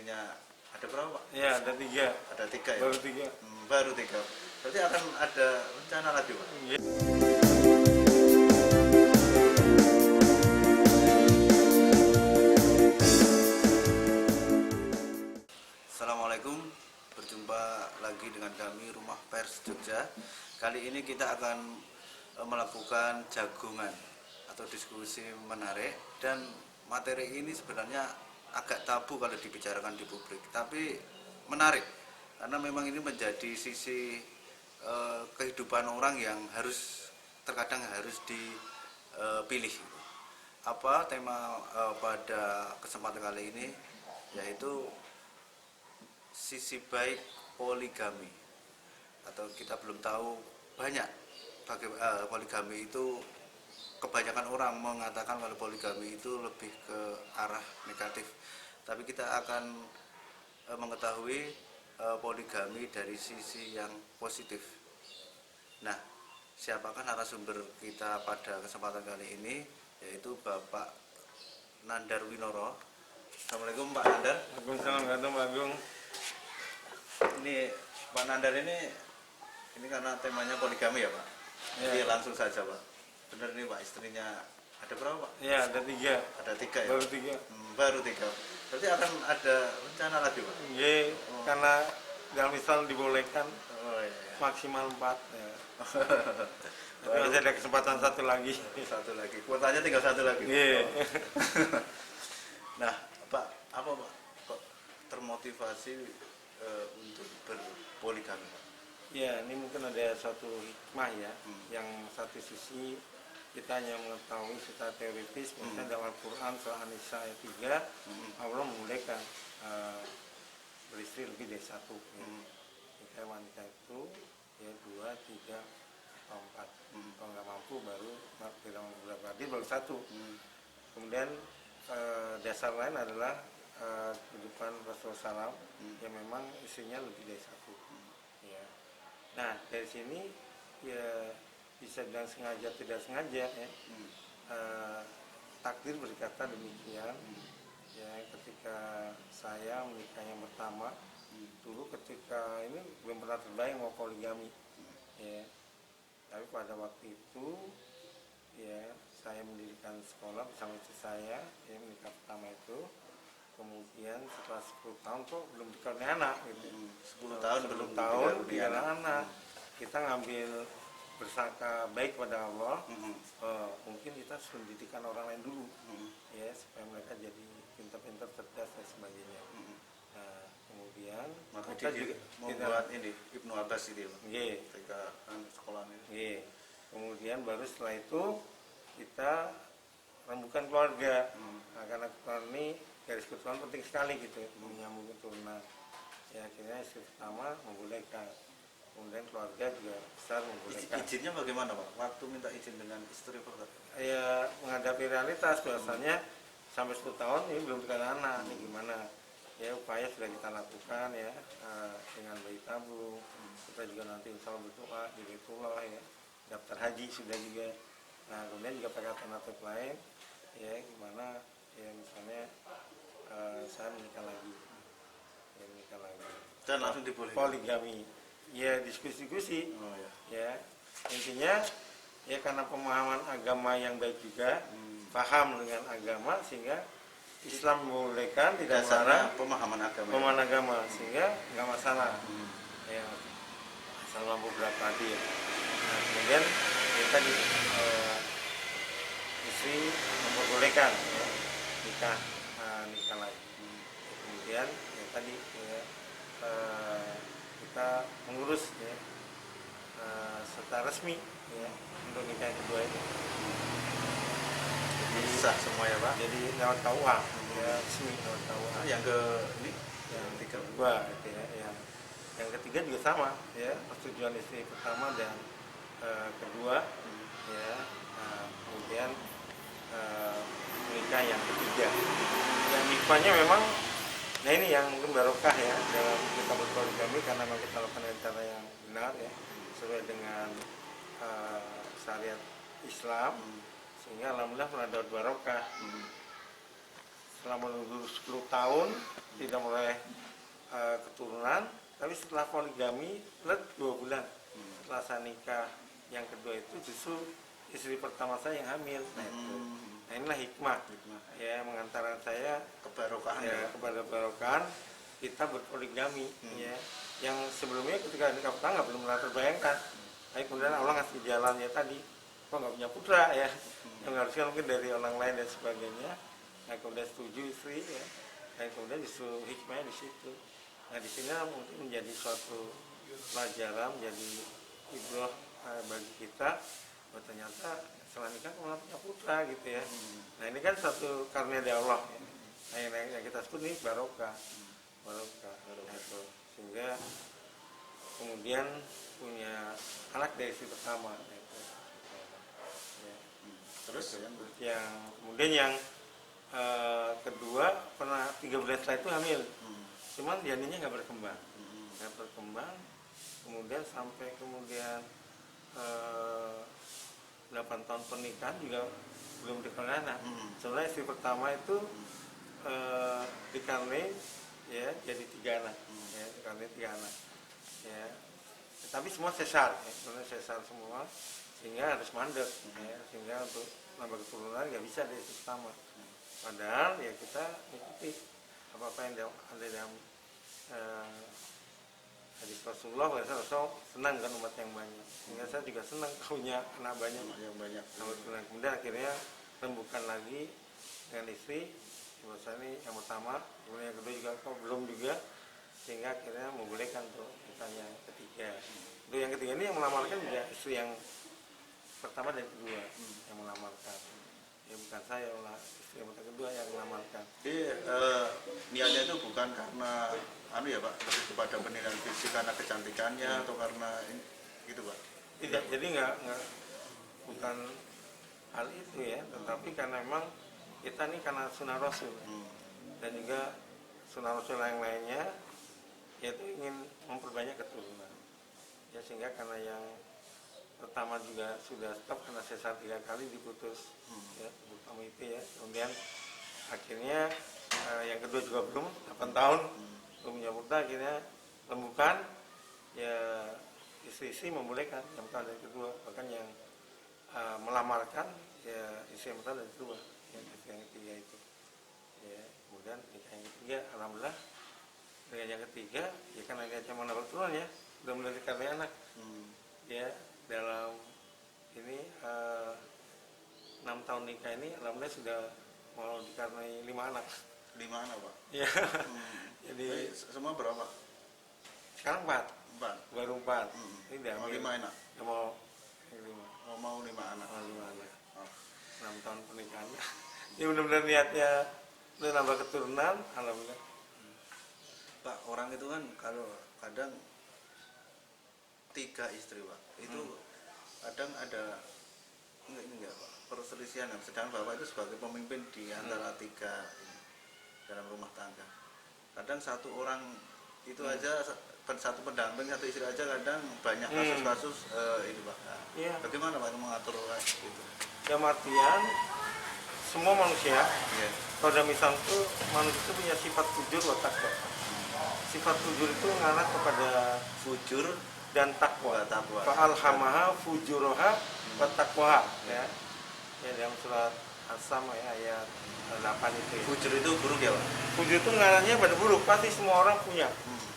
istrinya ada berapa, Pak? Ya, ada 3. Ada 3 ya? Baru 3. Baru 3. Berarti akan ada rencana lagi, Pak? Ya. Assalamualaikum, berjumpa lagi dengan kami Rumah Pers Jogja. Kali ini kita akan melakukan jagungan atau diskusi menarik, dan materi ini sebenarnya agak tabu kalau dibicarakan di publik, tapi menarik karena memang ini menjadi sisi kehidupan orang yang terkadang harus dipilih. Apa tema pada kesempatan kali ini, yaitu sisi baik poligami, atau kita belum tahu banyak poligami itu. Kebanyakan orang mengatakan kalau poligami itu lebih ke arah negatif, tapi kita akan mengetahui poligami dari sisi yang positif. Nah, siapakah narasumber kita pada kesempatan kali ini, yaitu Bapak Nandar Winoro. Assalamualaikum Pak Nandar. Waalaikumsalam Pak Agung. Ini Pak Nandar ini karena temanya poligami ya Pak. Ya. Jadi langsung saja Pak. Benar nih Pak, istrinya ada berapa Pak? Ya, ada 3. Ada 3 ya? Baru 3. Baru 3. Berarti akan ada rencana lagi Pak? Ya, karena dalam Islam dibolehkan Iya. maksimal 4. Ya. Tapi masih ada kesempatan 1 lagi. 1 lagi. Kuotanya tinggal 1 lagi. Iya. Nah, Pak, apa Pak kok termotivasi untuk berpoligami Pak? Ya, ini mungkin ada suatu hikmah ya, yang satu sisi kita hanya mengetahui secara teoritis, misalnya dalam Al-Quran surah An-Nisa ayat 3, Allah membolehkan beristri lebih dari 1. Jika wanita itu ya 2, 3, atau 4. Kalau nggak mampu baru tidak mampu berarti baru 1. Kemudian dasar lain adalah kehidupan Rasulullah SAW yang memang istrinya lebih dari 1. Ya. Nah, dari sini ya bisa dengan sengaja tidak sengaja ya, takdir berkata demikian. Ya, ketika saya menikah yang pertama, dulu ketika ini belum pernah terbayang mau poligami. Ya. Tapi pada waktu itu ya saya mendirikan sekolah bersama istri saya, ya, menikah pertama itu. Kemudian setelah 10 tahun kok belum dikaruniai anak gitu. 10 tahun belum dikaruniai anak. Kita ngambil bersangka baik pada Allah. Mungkin kita harus mendidikan orang lain dulu, ya, supaya mereka jadi pintar-pintar, cerdas dan sebagainya. Nah, kemudian maka kita juga membuat ini Ibnu Abbas itu ya, ketika sekolah ini. Kemudian baru setelah itu kita rembukan keluarga. Nah, karena ini garis keturunan penting sekali gitu, menyambung keturunan. Ya, akhirnya istri pertama membolehkan, kemudian keluarga juga besar membolehkan. Izinnya bagaimana Pak? Waktu minta izin dengan istri pertama? Ya, menghadapi realitas bahwasanya sampai 10 tahun ini belum ada anak, ini gimana? Ya, upaya sudah kita lakukan ya, dengan bayi tabung. Kita juga nanti insya Allah berdoa di Baitullah ya, daftar haji sudah juga. Nah, kemudian juga pakai alternatif lain, ya, gimana ya, misalnya saya menikah lagi, dan langsung dibolehkan poligami, ya, diskusi-diskusi. Ya, intinya ya karena pemahaman agama yang baik juga, paham dengan agama sehingga Islam membolehkan, tidak melarang pemahaman agama sehingga nggak masalah. Ya, asal mampu berapa dia. Nah, kemudian kita istri memperbolehkan ya, nikah lagi. Kemudian ya tadi ya, kita mengurus ya, secara resmi ya, untuk nikah kedua ini. Jadi sah semua ya Pak? Jadi lewat KUA ya, resmi lewat KUA. Yang kedua gitu ya, yang ketiga juga sama ya, persetujuan istri pertama dan kedua ya. Kemudian menikah yang ketiga. Yang hikmahnya memang, nah ini yang mungkin barokah ya dalam kita berpoligami, karena memang kita lakukan dengan cara yang benar ya, sesuai dengan syariat Islam, sehingga alhamdulillah pernah dapat barokah. Setelah menunggu 10 tahun tidak mulai keturunan, tapi setelah poligami 2 bulan setelah saya nikah yang kedua itu justru istri pertama saya yang hamil. Nah inilah hikmah ya mengantarkan saya Kebarokahan ya, ya. kepada barokan kita berpoligami ya, yang sebelumnya ketika nikah pertama belum pernah terbayangkan, tapi kemudian Allah ngasih jalan ya tadi, kok nggak punya putra ya, yang harusnya mungkin dari orang lain dan sebagainya. Nah kemudian setuju istri ya, dan kemudian justru hikmahnya di situ. Nah di sini mungkin menjadi suatu pelajaran, menjadi ibrah bagi kita, bahwa ternyata setelah nikah malah punya putra gitu ya. Nah ini kan satu karunia dari Allah ya. Nah yang kita sebut ini barokah. Itu. Sehingga kemudian punya anak dari istri pertama gitu. Ya. Terus yang kemudian yang kedua pernah 3 bulan setelah itu hamil, cuman janinnya nggak berkembang, kemudian sampai kemudian 8 tahun pernikahan juga belum dikaruniai anak. Sebenarnya istri pertama itu dikaruniai ya jadi 3 anak, ya dikaruniai 3 anak, ya. Tapi semua sesar, ya. Sebenarnya sesar semua, sehingga harus mandek, ya. Sehingga untuk nambah keturunan nggak bisa dari istri pertama. Padahal ya kita ikuti apa-apa yang ada dalam hadis Rasulullah, Rasul senang kan umat yang banyak, sehingga saya juga senang punya anak banyak. Kemudian akhirnya rembukan lagi dengan istri, bahwa ini yang pertama, kemudian yang kedua juga belum juga, sehingga akhirnya membolehkan untuk kita yang ketiga. Untuk yang ketiga ini yang melamarkan juga istri yang pertama dan kedua yang melamarkan. Ya bukan saya, istri yang kedua yang melamarkan. Jadi niatnya itu bukan karena ya Pak, lebih kepada penilaian fisik karena kecantikannya atau karena ini, gitu Pak? Tidak, jadi nggak bukan hal itu ya, tetapi karena memang kita ini karena sunnah Rasul dan juga sunnah Rasul yang lainnya, yaitu ingin memperbanyak keturunan. Ya sehingga karena yang pertama juga sudah stop karena sesar 3 kali diputus, ya pertama itu ya, kemudian akhirnya yang kedua juga belum 8 tahun belum punya putra, akhirnya rembukan ya, istri-istri membolehkan yang pertama dan kedua, bahkan yang melamarkan ya istri yang pertama dan kedua, yang ketiga itu ya. Kemudian yang ketiga alhamdulillah dengan yang ketiga ya kan agak cuma menambah keturunan ya, udah mulai dikaruniai anak ya. Dalam ini 6 tahun nikah ini alhamdulillah sudah mau dikaruniai 5 anak. 5 anak Pak? Ya. Jadi semua berapa? Sekarang 4. Baru 4. Ini udah mau 5 anak? Ya mau 5. Mau 5 anak? Mau 5 anak. 6 tahun pernikahan. Ini benar-benar niatnya untuk nambah keturunan, alhamdulillah. Pak, orang itu kan kalau kadang 3 istri Pak, itu kadang ada enggak Pak, perselisihan. Sedangkan Bapak itu sebagai pemimpin di antara 3 ini, dalam rumah tangga. Kadang satu orang itu aja, satu pendamping, satu istri aja kadang banyak kasus-kasus ini Pak. Nah, iya. Bagaimana Pak itu mengatur itu? Dalam artian semua manusia, pada misal itu manusia itu punya sifat fujur wa taqwa. Sifat fujur itu mengarah kepada Fujur dan takwa. Fa'alhamaha fujuroha wa taqwa ya. Ya dalam surat As-Sam ya, ayat 8 itu ya. Fujur itu buruk ya Pak? Fujur itu mengarahnya pada buruk, pasti semua orang punya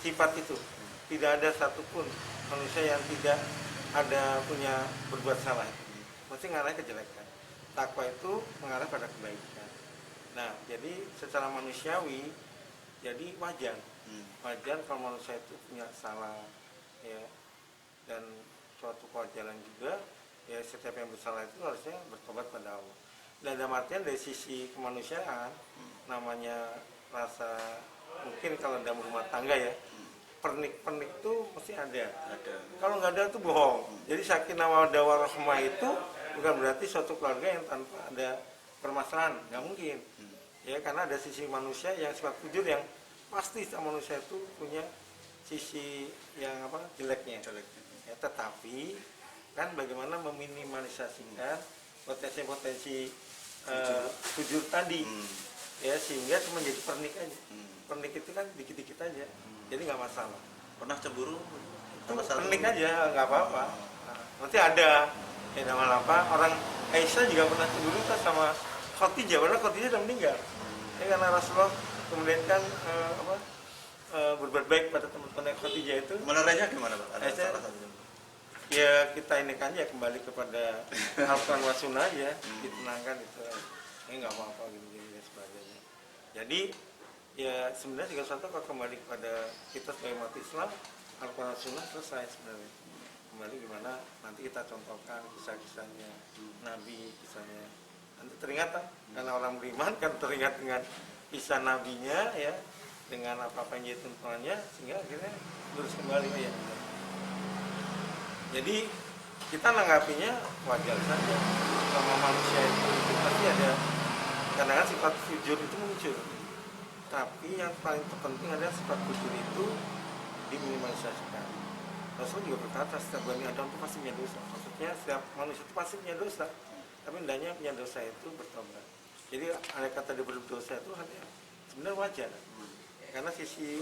sifat itu. Tidak ada satupun manusia yang tidak ada punya berbuat salah. Mesti mengarah kejelekan. Takwa itu mengarah pada kebaikan. Nah, jadi secara manusiawi jadi wajar kalau manusia itu punya salah ya, dan suatu kewajaran juga ya, setiap yang bersalah itu harusnya bertobat pada Allah. Dan dalam artian dari sisi kemanusiaan namanya rasa, mungkin kalau dalam rumah tangga ya, pernik-pernik itu mesti ada. Kalau nggak ada itu bohong. Jadi sakinah mawaddah warahmah itu bukan berarti suatu keluarga yang tanpa ada permasalahan, nggak mungkin. Ya karena ada sisi manusia yang sifat fujur, yang pasti manusia itu punya sisi yang jeleknya. Ya, tetapi kan bagaimana meminimalisasikan potensi-potensi fujur tadi, ya sehingga itu menjadi pernik aja. pernik itu kan dikit-dikit aja, jadi nggak masalah. Pernah cemburu Itu sama satu? pernik aja, nggak apa-apa. Nanti ada yang nama apa, orang Aisyah juga pernah cemburu kan sama Khadijah, padahal Khadijah udah meninggal. Ya karena Rasulullah kemudian kan berbuat baik pada teman-teman Khadijah itu. Menerainya gimana Pak? Ada Aisyah, salah satu. ya kita ini kan ya kembali kepada Al-Quran wa Sunnah aja, ditenangkan itu. Ini nggak apa-apa gini-gini dan sebagainya. Jadi ya sebenarnya juga satu kalau kembali kepada kita sebagai umat Islam, Al-Quran wa Sunnah selesai sebenarnya. Kembali gimana nanti kita contohkan kisah-kisahnya Nabi, kisahnya. Nanti teringat kan? Karena orang beriman kan teringat dengan kisah Nabinya ya, dengan apa-apa yang jadi tuntunannya, sehingga akhirnya lurus kembali ya. Jadi kita menanggapinya wajar saja. Sama manusia itu pasti ada, kadang-kadang sifat fujur itu muncul. Tapi yang paling terpenting adalah sifat fujur itu diminimalisasikan. Rasul juga berkata setiap Bani Adam itu pasti punya dosa. Maksudnya setiap manusia itu pasti punya dosa. Tapi hendaknya punya dosa itu bertobat. Jadi ada kata dia berdosa itu sebenarnya wajar. Karena sisi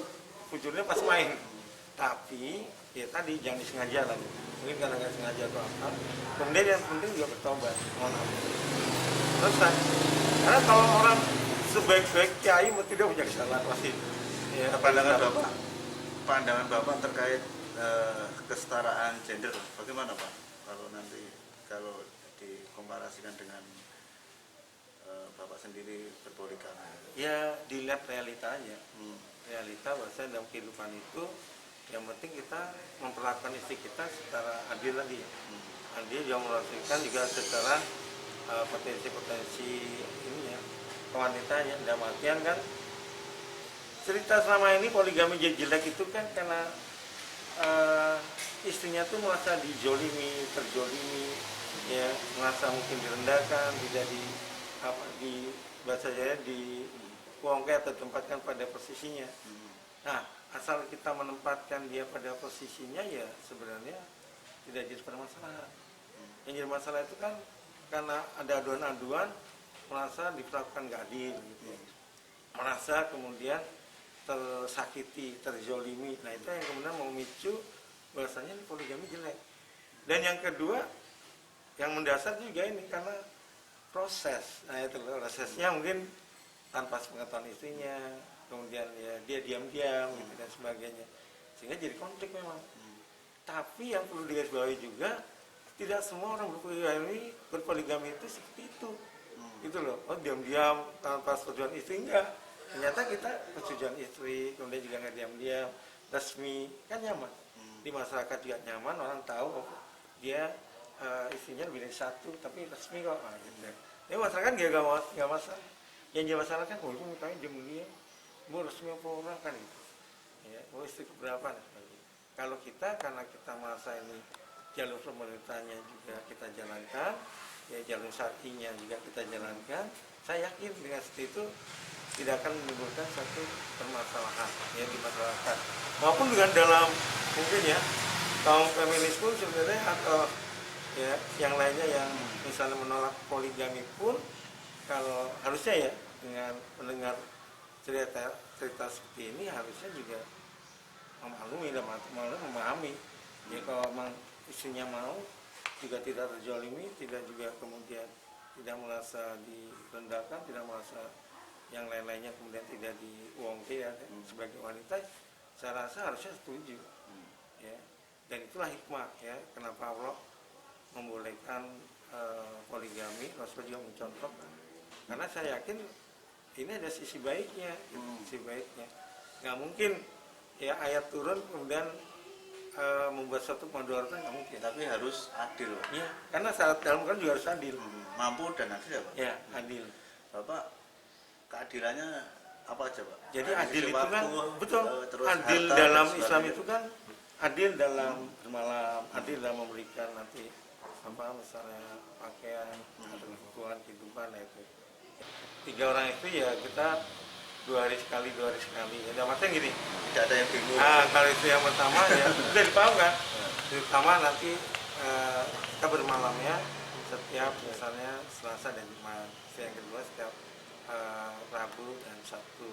fujurnya pas main. Tapi ya tadi jangan disengaja lagi. Mungkin karena nggak sengaja atau apa. Kemudian yang penting juga bertobat. Mohon ampun. Selesai. Karena kalau orang sebaik-baik kiai tidak punya kesalahan pasti. Ya, Pandangan Bapak terkait kesetaraan gender bagaimana Pak? Kalau dikomparasikan dengan Bapak sendiri berpoligami. Ya dilihat realita aja. Realita bahwa dalam kehidupan itu yang penting kita memperlakukan istri kita secara adil tadi. Adil yang melakukan juga secara potensi-potensi ini ya, kewanitanya. Dalam artian kan cerita selama ini poligami jadi jelek itu kan karena istrinya tuh merasa dijolimi, terjolimi, ya merasa mungkin direndahkan, tidak di bahasa saya diuangkan atau tempatkan pada posisinya. Nah, asal kita menempatkan dia pada posisinya ya sebenarnya tidak jadi pada masalah. Yang jadi masalah itu kan karena ada aduan-aduan merasa diperlakukan nggak adil, gitu ya. Merasa kemudian tersakiti, terzolimi. Nah itu yang kemudian memicu bahasanya poligami jelek. Dan yang kedua yang mendasar juga ini karena proses. Nah itu prosesnya mungkin tanpa pengetahuan istrinya, kemudian ya dia diam-diam gitu dan sebagainya, sehingga jadi konflik memang. Tapi yang perlu digarisbawahi juga tidak semua orang berpoligami itu seperti itu. Gitu loh. Oh diam-diam tanpa persetujuan istri, enggak. Ternyata kita persetujuan istri, kemudian juga nggak diam-diam, resmi, kan nyaman. Di masyarakat juga nyaman, orang tahu dia istrinya lebih dari satu, tapi resmi kok. Nah, gitu. Tapi masyarakat nggak masalah. Yang jadi masalah kan, oh itu mintanya diam-diam, mau resmi apa orang kan gitu. Ya, mau istri keberapa dan sebagainya. Kalau kita, karena kita merasa ini jalur pemerintahnya juga kita jalankan, ya jalur syar'inya juga kita jalankan, saya yakin dengan seperti itu tidak akan menimbulkan satu permasalahan ya di masyarakat maupun dengan dalam mungkin ya kaum feminis pun sebenarnya atau ya yang lainnya yang misalnya menolak poligami pun kalau harusnya ya dengan mendengar cerita seperti ini harusnya juga memaklumi dan memahami ya kalau memang istrinya mau juga tidak terzalimi, tidak juga kemudian tidak merasa direndahkan, tidak merasa yang lain-lainnya kemudian tidak diuangke ya, sebagai wanita, saya rasa harusnya setuju. Ya. Dan itulah hikmah ya, kenapa Allah membolehkan poligami, Rasul juga mencontohkan. Karena saya yakin ini ada sisi baiknya, sisi baiknya. Nggak mungkin ya ayat turun kemudian membuat suatu kemudaratan, nggak mungkin. Tapi harus adil. Ya, karena syarat dalam kan juga harus adil. Mampu dan adil ya Pak? Ya, adil. Bapak keadilannya apa aja Pak? Jadi adil itu kan betul. Terus Adil harta, dalam dan Islam itu kan adil dalam bermalam, adil dalam memberikan nanti apa misalnya pakaian atau kehidupan nah itu. 3 orang itu ya kita 2 hari sekali. Ya maksudnya gini. Tidak ada yang bingung. Kalau itu yang pertama ya sudah dipaham kan. Pertama nanti kita bermalamnya setiap misalnya Selasa dan Jumat. Yang kedua setiap Rabu dan Sabtu.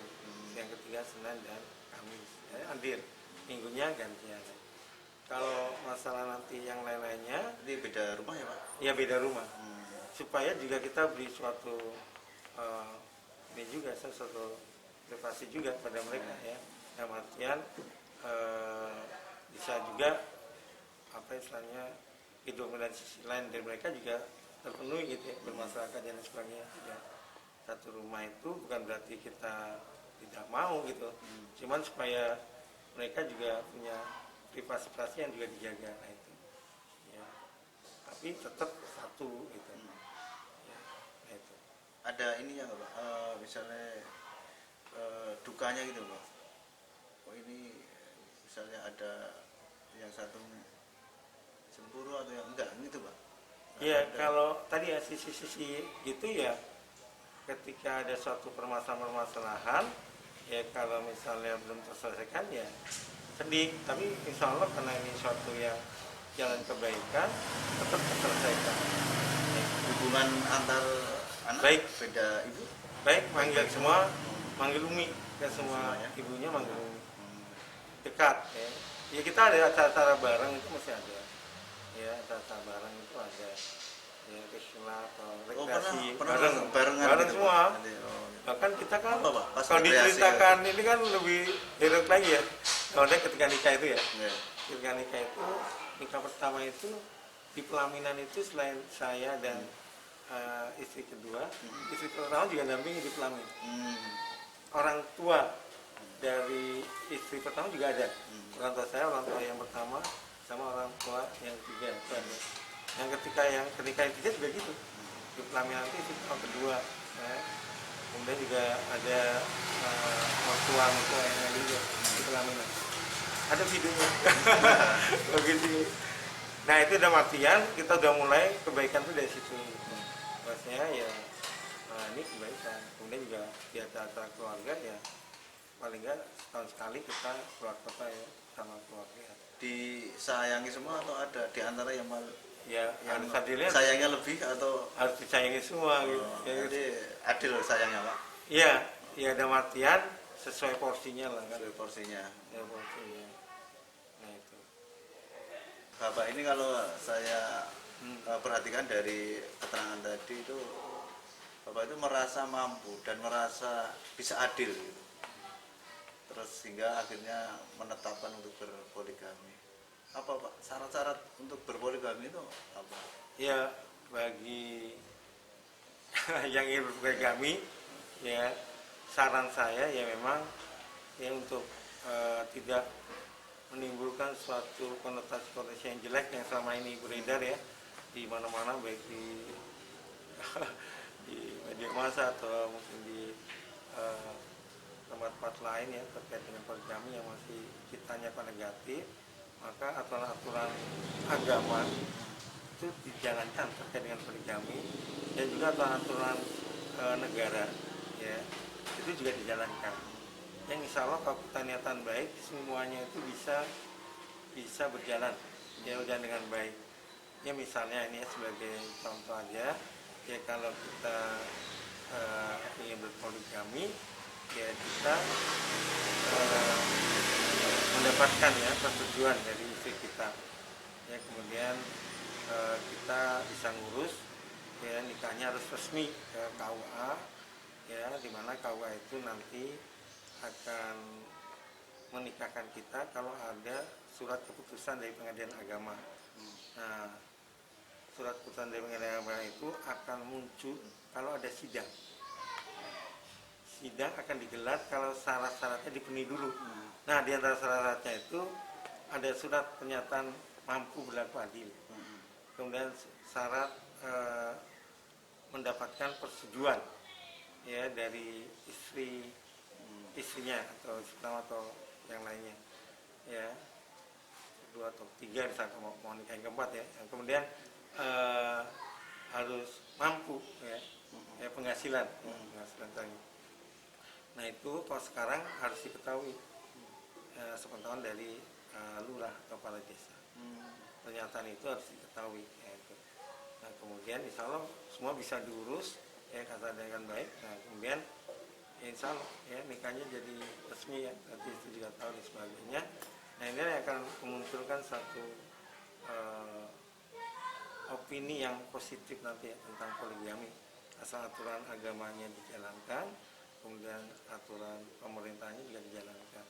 yang ketiga Senin dan Kamis. Hadir. Minggunya gantian. Kalau masalah nanti yang lain-lainnya, Ini beda rumah ya Pak? ya beda rumah. Supaya juga kita beri suatu ini juga suatu privasi juga pada mereka ya. Yang artian bisa juga apa istilahnya hidup dan sisi lain dari mereka juga terpenuhi gitu ya, bermasyarakat dan sebagainya. Ya. Satu rumah itu bukan berarti kita tidak mau gitu, cuman supaya mereka juga punya privasi yang juga dijaga, nah itu ya. Tapi tetap satu gitu ya, nah itu. Ada ini ya Pak, misalnya dukanya gitu Pak, oh ini misalnya ada yang satu cemburu atau yang enggak gitu Pak? Ya kalau tadi ya sisi-sisi gitu ya, ketika ada suatu permasalahan ya, kalau misalnya belum terselesaikan ya sedih, tapi insya Allah karena ini suatu yang jalan kebaikan tetap terselesaikan. Hubungan antar anak Baik. beda ibu? Baik, manggil semua, manggil Umi ke semua Semuanya? ibunya, manggil Umi. Dekat ya. Ya kita ada acara-acara bareng itu masih ada. Ya, acara-acara bareng itu ada. Ya, istilah atau Oh rekreasi pernah bareng gitu, semua. Pak? Nanti, oh, gitu. Bahkan kita kan Apa, Pak? Pas kalau rekreasi diceritakan ini kan lebih hebat lagi ya. Soalnya ketika nikah itu ya. Iya. Ketika nikah itu, nikah pertama itu di pelaminan itu selain saya dan istri kedua, istri pertama juga dampingi di pelamin. Orang tua dari istri pertama juga ada. Orang tua saya, orang tua yang pertama, sama orang tua yang ketiga itu ada. Yang ketika yang ketiga juga gitu. Di pelaminan itu istri pertama kedua. Ya. Kemudian juga ada orang tua yang lain juga di pelaminan. Ada videonya. Begitu. Nah itu udah artian kita udah mulai kebaikan tuh dari situ. Maksudnya ya ini kebaikan. Kemudian juga di acara keluarga ya paling nggak setahun sekali kita keluar kota ya sama keluarga. Disayangi semua atau ada di antara yang Ya yang harus adilnya, sayangnya lebih atau harus disayangi semua gitu. Ya, jadi adil sayangnya Pak? iya, ya ada artian sesuai porsinya lah kan. Sesuai porsinya. Ya porsinya. Nah itu. Bapak ini kalau saya perhatikan dari keterangan tadi itu, Bapak itu merasa mampu dan merasa bisa adil gitu. Terus hingga akhirnya menetapkan untuk berpoligami. Apa Pak syarat-syarat untuk berpoligami itu apa? Ya bagi yang ingin berpoligami ya saran saya ya memang ya untuk tidak menimbulkan suatu konotasi yang jelek yang selama ini beredar ya di mana-mana, baik di di media massa atau mungkin di tempat-tempat lain ya terkait dengan poligami yang masih kitanya negatif. Maka aturan-aturan agama itu dijalankan terkait dengan poligami, dan juga aturan-aturan negara ya itu juga dijalankan. Yang insya Allah kalau kita niatan baik semuanya itu bisa berjalan ya udah dengan baik. Ya misalnya ini ya, sebagai contoh aja ya, kalau kita ingin berpoligami ya kita mendapatkan ya persetujuan dari istri kita ya, kemudian kita bisa ngurus ya nikahnya harus resmi ke KUA ya, dimana KUA itu nanti akan menikahkan kita kalau ada surat keputusan dari pengadilan agama. Nah surat keputusan dari pengadilan agama itu akan muncul kalau ada sidang. Sidang akan digelar kalau syarat-syaratnya dipenuhi dulu. Nah, di antara syarat-syaratnya itu ada surat pernyataan mampu berlaku adil. Kemudian syarat mendapatkan persetujuan ya dari istrinya atau pertama atau yang lainnya. Ya. Kedua atau tiga misalkan mau nikah yang keempat ya. Yang kemudian harus mampu ya. Ya penghasilan tadi. Nah itu kalau sekarang harus diketahui sepengetahuan dari lurah atau kepala desa. Pernyataan itu harus diketahui. Ya, itu. Nah kemudian insya Allah semua bisa diurus ya kata dengan baik. Nah kemudian ya insya Allah ya nikahnya jadi resmi ya, nanti itu juga tahu dan sebagainya. Nah ini akan memunculkan satu opini yang positif nanti ya, tentang poligami, asal aturan agamanya dijalankan, kemudian aturan pemerintahnya juga dijalankan.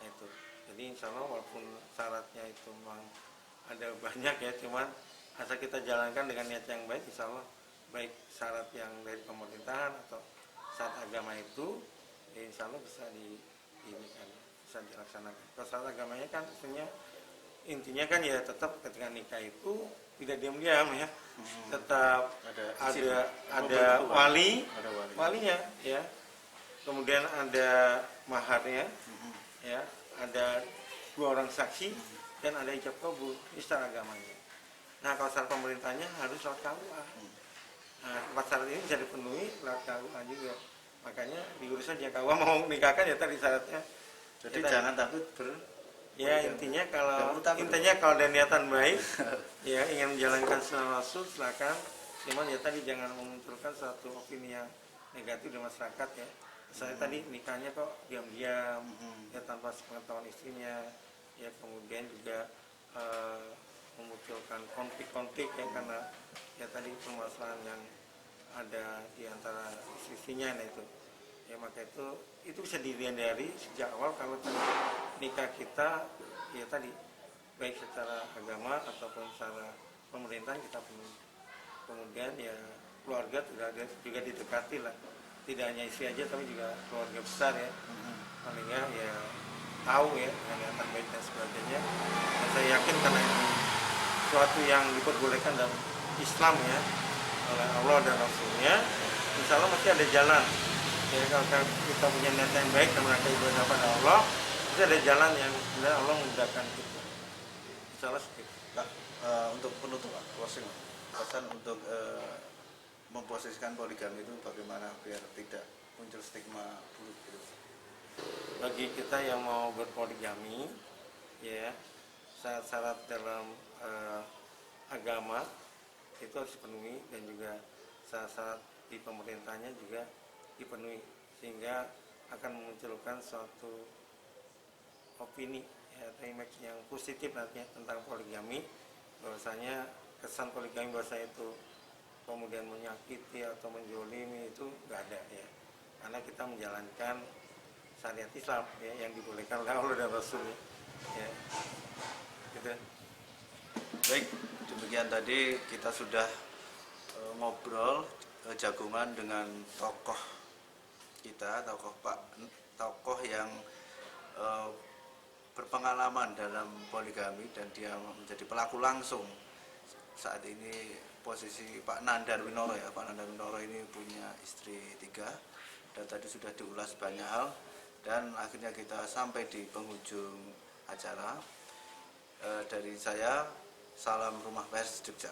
Nah itu, jadi insya Allah walaupun syaratnya itu memang ada banyak ya, cuman asal kita jalankan dengan niat yang baik, insya Allah baik syarat yang dari pemerintahan atau syarat agama itu, ya insya Allah bisa bisa dilaksanakan. Kalau syarat agamanya kan intinya kan ya tetap ketika nikah itu tidak diam-diam ya, tetap ada walinya ya, kemudian ada maharnya ya, ada 2 orang saksi dan ada ijab kabul, ini secara agamanya. Nah kalau secara pemerintahnya harus lewat KUA. Nah 4 syarat ini bisa dipenuhi lewat KUA juga, makanya diurus saja KUA mau nikahkan ya tadi syaratnya. Jadi jangan takut ya intinya kalau ada niatan baik ya ingin menjalankan sunnah Rasul silakan, cuman ya tadi jangan memunculkan satu opini yang negatif di masyarakat ya. Saya tadi nikahnya kok diam-diam ya tanpa sepengetahuan istrinya ya, kemudian juga memunculkan konflik-konflik ya karena ya tadi permasalahan yang ada di antara istrinya. Nah itu ya, maka itu bisa dihindari sejak awal kalau nikah kita ya tadi baik secara agama ataupun secara pemerintahan kita penuhi. Kemudian ya keluarga juga didekati lah, tidak hanya istri aja tapi juga keluarga besar ya, paling ya tahu ya dengan niatan baik dan sebagainya. Dan saya yakin karena ini suatu yang diperbolehkan dalam Islam ya oleh Allah dan Rasulnya, insya Allah masih ada jalan. Ya, kalau kita punya niat yang baik dan mereka ibadah pada Allah, itu ada jalan yang sebenarnya Allah memudahkan kita. Insya Allah seperti itu. Nah, untuk penutup closing pesan untuk memposisikan poligami itu bagaimana biar tidak muncul stigma buruk gitu. Bagi kita yang mau berpoligami ya, syarat-syarat dalam agama itu harus dipenuhi dan juga syarat-syarat di pemerintahnya juga dipenuhi, sehingga akan memunculkan suatu opini ya, atau image yang positif nantinya tentang poligami, bahwasanya kesan poligami bahasa itu kemudian menyakiti atau menjolimi itu nggak ada ya, karena kita menjalankan syariat Islam ya, yang dibolehkan oleh Allah dan Rasulnya ya, gitu. Baik, demikian tadi kita sudah ngobrol jagungan dengan tokoh kita, tokoh yang berpengalaman dalam poligami dan dia menjadi pelaku langsung saat ini. Posisi Pak Nandar Winoro ya, Pak Nandar Winoro ini punya istri 3 dan tadi sudah diulas banyak hal dan akhirnya kita sampai di penghujung acara. Dari saya, salam Rumah Pers Jogja.